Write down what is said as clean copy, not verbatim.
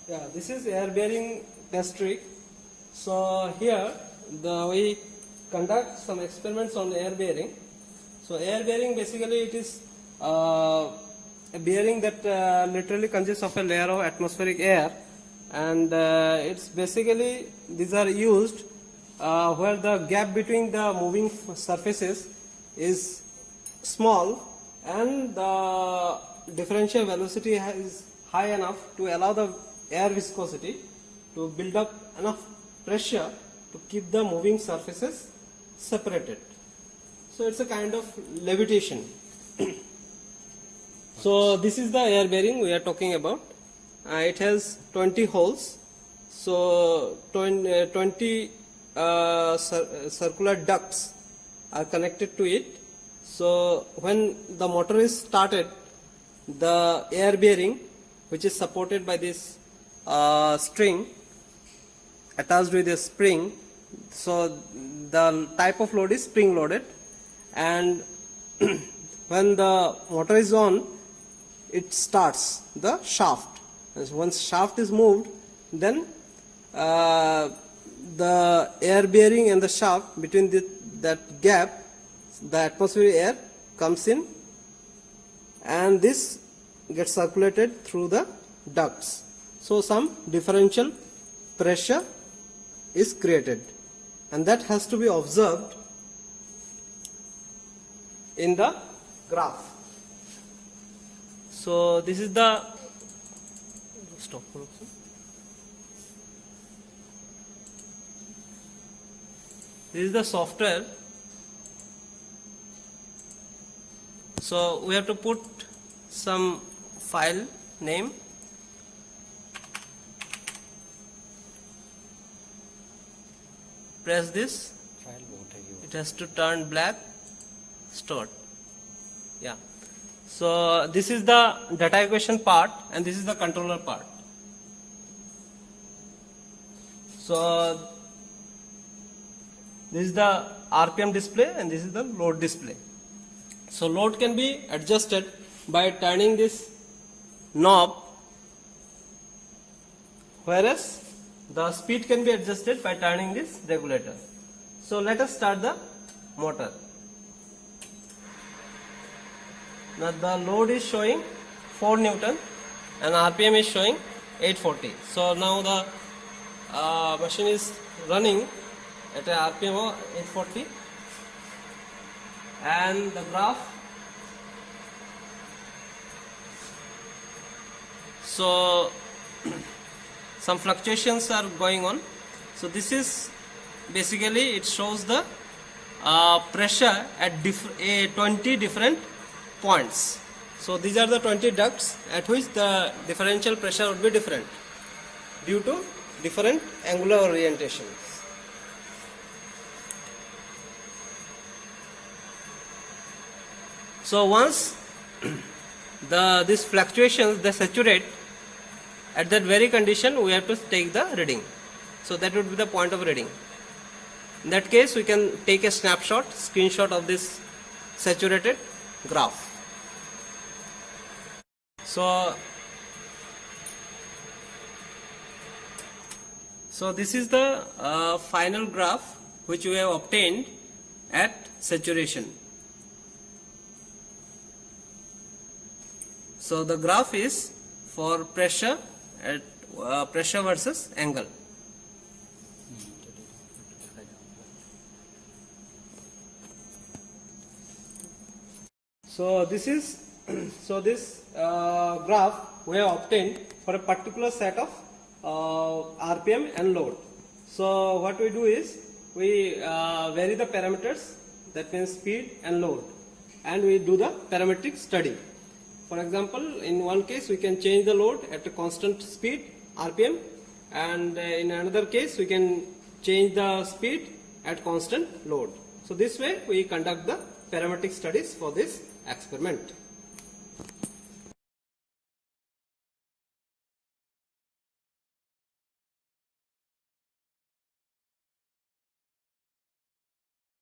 Yeah, this is air bearing test rig. So here we conduct some experiments on air bearing. So air bearing basically it is a bearing that literally consists of a layer of atmospheric air, and it's basically these are used where the gap between the moving surfaces is small and the differential velocity is high enough to allow the air viscosity to build up enough pressure to keep the moving surfaces separated. So it's a kind of levitation. So this is the air bearing we are talking about. It has 20 holes. So 20 circular ducts are connected to it. So when the motor is started, the air bearing, which is supported by this string attached with a spring, so the type of load is spring loaded, and when the motor is on, it starts the shaft. And once shaft is moved, then the air bearing and the shaft, between that gap, the atmospheric air comes in, and this gets circulated through the ducts. So some differential pressure is created, and that has to be observed in the graph. So this is the stop. This is the software. So we have to put some file name. Press this. It has to turn black. Start. Yeah. So this is the data equation part, and this is the controller part. So this is the RPM display, and this is the load display. So load can be adjusted by turning this knob, whereas the speed can be adjusted by turning this regulator. So let us start the motor. Now the load is showing 4 Newton and RPM is showing 840. So now the machine is running at a RPM of 840, and the graph. So some fluctuations are going on. So this is basically, it shows the pressure at 20 different points. So these are the 20 ducts at which the differential pressure would be different due to different angular orientations. So once these fluctuations they saturate, at that very condition we have to take the reading. So that would be the point of reading. In that case, we can take a screenshot of this saturated graph. So this is the final graph which we have obtained at saturation. So the graph is for pressure at pressure versus angle. So this is this graph we have obtained for a particular set of RPM and load. So what we do is we vary the parameters, that means speed and load, and we do the parametric study. For example, in one case we can change the load at a constant speed RPM, and in another case we can change the speed at constant load. So this way we conduct the parametric studies for this experiment.